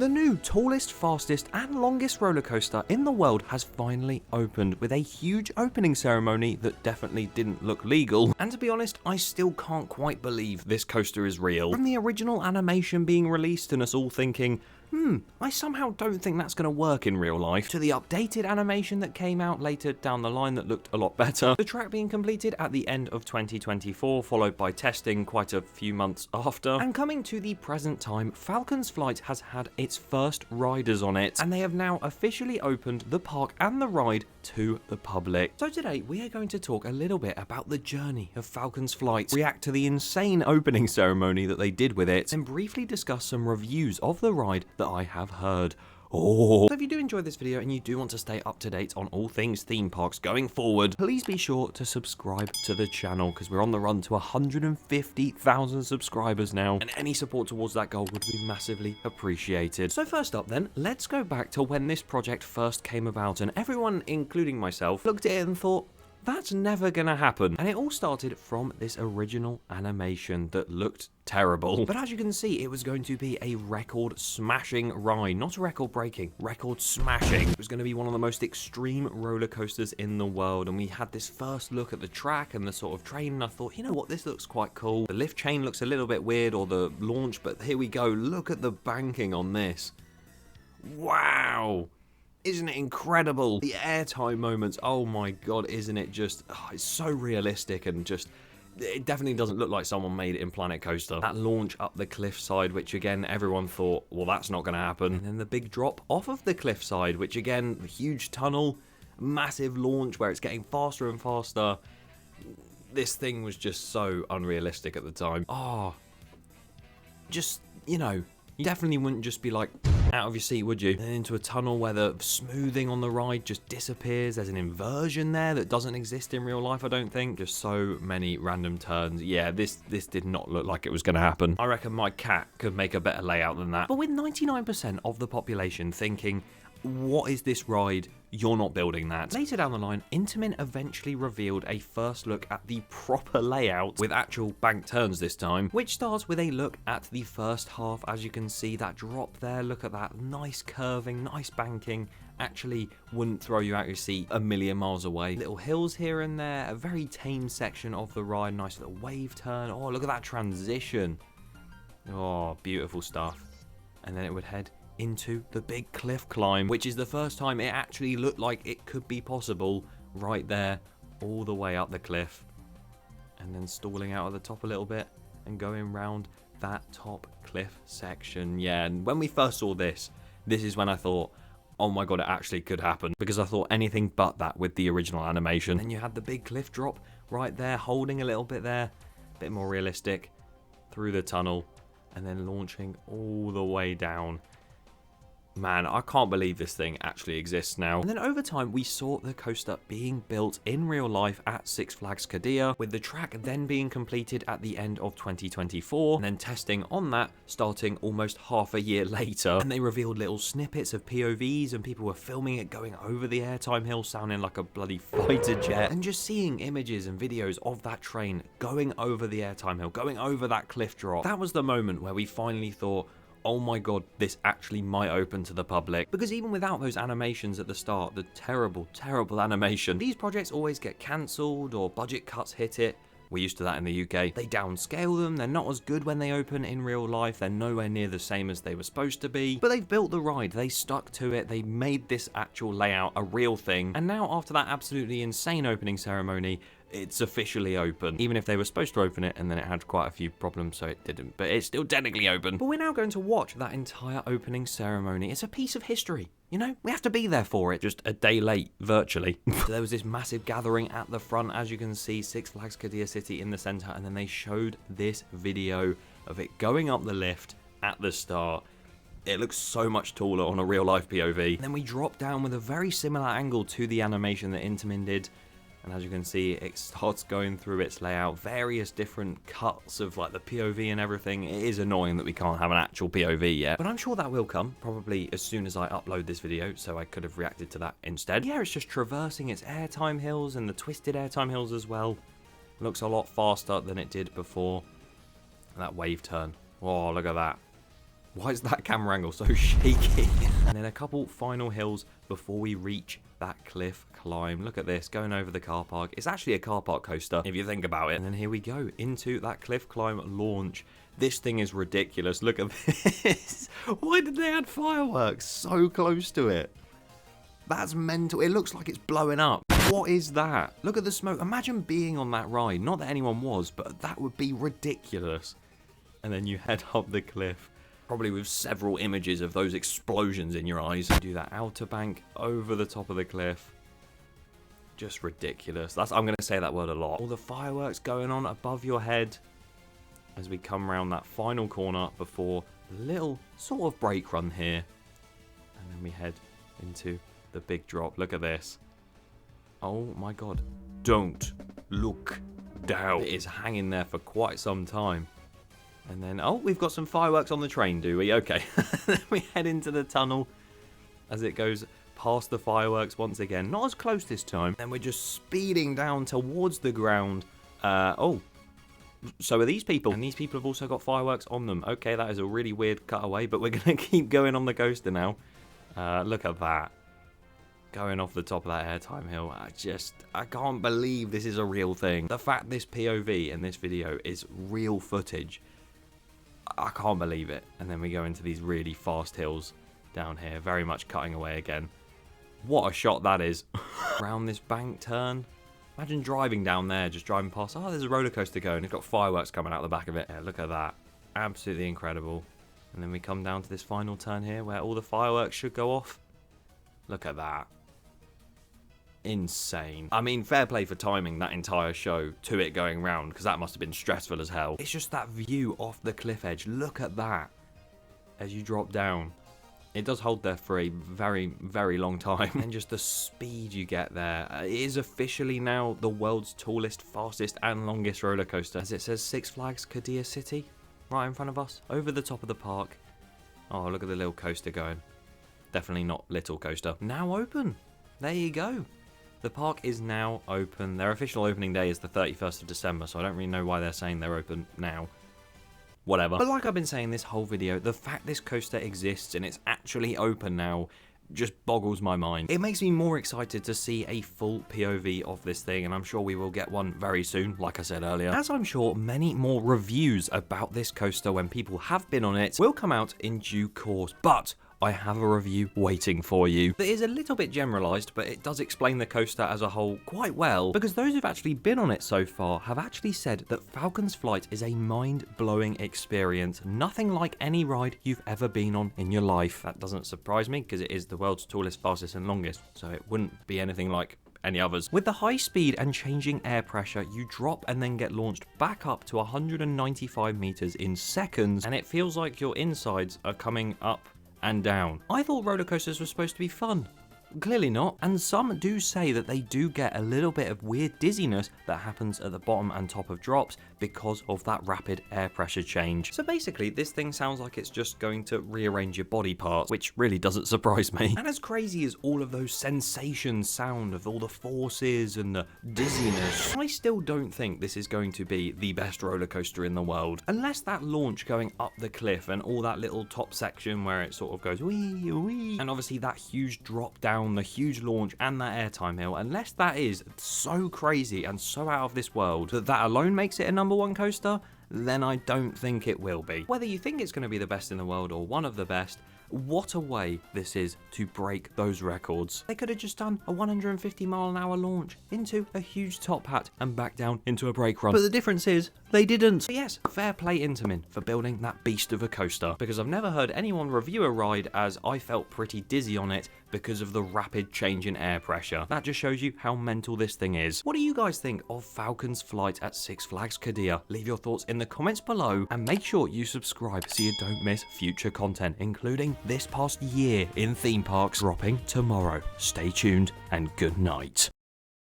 The new tallest, fastest and longest roller coaster in the world has finally opened with a huge opening ceremony that definitely didn't look legal. And to be honest, I still can't quite believe this coaster is real. From the original animation being released and us all thinking, I somehow don't think that's going to work in real life, to the updated animation that came out later down the line that looked a lot better, the track being completed at the end of 2024, followed by testing quite a few months after, and coming to the present time, Falcon's flight has had its first riders on it, and they have now officially opened the park and the ride to the public. So today we are going to talk a little bit about the journey of Falcon's flight, react to the insane opening ceremony that they did with it, and briefly discuss some reviews of the ride that I have heard. So if you do enjoy this video and you do want to stay up to date on all things theme parks going forward, please be sure to subscribe to the channel because we're on the run to 150,000 subscribers now, and any support towards that goal would be massively appreciated. So first up then, let's go back to when this project first came about, and everyone, including myself, looked at it and thought, that's never gonna happen. And it all started from this original animation that looked terrible. But as you can see, it was going to be a record-smashing ride. Not a record-breaking, record-smashing. It was going to be one of the most extreme roller coasters in the world. And we had this first look at the track and the sort of train, and I thought, you know what, this looks quite cool. The lift chain looks a little bit weird, or the launch, but here we go. Look at the banking on this. Wow. Isn't it incredible? The airtime moments, oh my god, isn't it just, it's so realistic, and just, it definitely doesn't look like someone made it in Planet Coaster. That launch up the cliffside, which again, everyone thought, well, that's not going to happen. And then the big drop off of the cliffside, which again, the huge tunnel, massive launch where it's getting faster and faster. This thing was just so unrealistic at the time. Just, you know, you definitely wouldn't just be like, out of your seat, would you? And into a tunnel where the smoothing on the ride just disappears. There's an inversion there that doesn't exist in real life, I don't think. Just so many random turns. Yeah, this did not look like it was going to happen. I reckon my cat could make a better layout than that. But with 99% of the population thinking, what is this ride? You're not building that. Later down the line, Intamin eventually revealed a first look at the proper layout with actual bank turns this time, which starts with a look at the first half. As you can see, that drop there, look at that, nice curving, nice banking, actually wouldn't throw you out your seat a million miles away. Little hills here and there, a very tame section of the ride, nice little wave turn. Oh, look at that transition. Oh, beautiful stuff. And then it would head into the big cliff climb, which is the first time it actually looked like it could be possible, right there, all the way up the cliff, and then stalling out at the top a little bit and going round that top cliff section. Yeah, and when we first saw this is when I thought, oh my god, it actually could happen, because I thought anything but that with the original animation. Then you had the big cliff drop right there, holding a little bit there, a bit more realistic, through the tunnel, and then launching all the way down. Man, I can't believe this thing actually exists now. And then over time, we saw the coaster being built in real life at Six Flags Quiddiya, with the track then being completed at the end of 2024, and then testing on that starting almost half a year later. And they revealed little snippets of POVs, and people were filming it going over the airtime hill, sounding like a bloody fighter jet, and just seeing images and videos of that train going over the airtime hill, going over that cliff drop. That was the moment where we finally thought, oh my god, this actually might open to the public. Because even without those animations at the start, the terrible, terrible animation, these projects always get cancelled or budget cuts hit it. We're used to that in the UK. They downscale them, they're not as good when they open in real life, they're nowhere near the same as they were supposed to be. But they've built the ride, they stuck to it, they made this actual layout a real thing. And now after that absolutely insane opening ceremony, it's officially open. Even if they were supposed to open it and then it had quite a few problems, so it didn't. But it's still technically open. But we're now going to watch that entire opening ceremony. It's a piece of history. You know, we have to be there for it. Just a day late, virtually. So there was this massive gathering at the front, as you can see, Six Flags Quiddiya City in the center, and then they showed this video of it going up the lift at the start. It looks so much taller on a real life POV. And then we drop down with a very similar angle to the animation that Intamin did. And as you can see, it starts going through its layout, various different cuts of like the POV and everything. It is annoying that we can't have an actual POV yet, but I'm sure that will come, probably as soon as I upload this video, so I could have reacted to that instead. Yeah, it's just traversing its airtime hills and the twisted airtime hills as well. Looks a lot faster than it did before. That wave turn. Oh, look at that. Why is that camera angle so shaky? And then a couple final hills before we reach that cliff climb. Look at this, going over the car park. It's actually a car park coaster, if you think about it. And then here we go, into that cliff climb launch. This thing is ridiculous. Look at this. Why did they add fireworks so close to it? That's mental. It looks like it's blowing up. What is that? Look at the smoke. Imagine being on that ride. Not that anyone was, but that would be ridiculous. And then you head up the cliff, probably with several images of those explosions in your eyes. Do that outer bank over the top of the cliff. Just ridiculous. I'm going to say that word a lot. All the fireworks going on above your head as we come around that final corner before a little sort of brake run here. And then we head into the big drop. Look at this. Oh my god. Don't look down. It is hanging there for quite some time. And then, oh, we've got some fireworks on the train, do we? Okay. We head into the tunnel as it goes past the fireworks once again. Not as close this time. Then we're just speeding down towards the ground. Oh, so are these people. And these people have also got fireworks on them. Okay, that is a really weird cutaway, but we're going to keep going on the coaster now. Look at that. Going off the top of that airtime hill. I can't believe this is a real thing. The fact this POV in this video is real footage, I can't believe it. And then we go into these really fast hills down here, very much cutting away again. What a shot that is. Around this bank turn. Imagine driving down there, just driving past. Oh, there's a roller coaster going. It's got fireworks coming out the back of it. Yeah, look at that. Absolutely incredible. And then we come down to this final turn here where all the fireworks should go off. Look at that. Insane. I mean, fair play for timing that entire show to it going round, because that must have been stressful as hell. It's just that view off the cliff edge. Look at that as you drop down. It does hold there for a very, very long time. And just the speed you get there. It is officially now the world's tallest, fastest, and longest roller coaster. As it says Six Flags Quiddiya City right in front of us, over the top of the park. Oh, look at the little coaster going. Definitely not little coaster. Now open. There you go. The park is now open. Their official opening day is the 31st of December, so I don't really know why they're saying they're open now. Whatever. But like I've been saying this whole video, the fact this coaster exists and it's actually open now just boggles my mind. It makes me more excited to see a full POV of this thing, and I'm sure we will get one very soon, like I said earlier. As I'm sure many more reviews about this coaster when people have been on it will come out in due course. But I have a review waiting for you that is a little bit generalized, but it does explain the coaster as a whole quite well, because those who've actually been on it so far have actually said that Falcon's flight is a mind-blowing experience, nothing like any ride you've ever been on in your life. That doesn't surprise me, because it is the world's tallest, fastest, and longest, so it wouldn't be anything like any others. With the high speed and changing air pressure, you drop and then get launched back up to 195 meters in seconds, and it feels like your insides are coming up and down. I thought roller coasters were supposed to be fun. Clearly not, and some do say that they do get a little bit of weird dizziness that happens at the bottom and top of drops because of that rapid air pressure change. So basically, this thing sounds like it's just going to rearrange your body parts, which really doesn't surprise me. And as crazy as all of those sensations sound of all the forces and the dizziness, I still don't think this is going to be the best roller coaster in the world. Unless that launch going up the cliff and all that little top section where it sort of goes wee wee, and obviously that huge drop down, the huge launch and that airtime hill, unless that is so crazy and so out of this world that alone makes it a #1 coaster, then I don't think it will be. Whether you think it's going to be the best in the world or one of the best, what a way this is to break those records. They could have just done a 150-mile-an-hour launch into a huge top hat and back down into a brake run. But the difference is, they didn't. But yes, fair play Intamin for building that beast of a coaster, because I've never heard anyone review a ride as I felt pretty dizzy on it because of the rapid change in air pressure. That just shows you how mental this thing is. What do you guys think of Falcon's flight at Six Flags Quiddiya? Leave your thoughts in the comments below, and make sure you subscribe so you don't miss future content, including this past year in theme parks dropping tomorrow. Stay tuned and good night.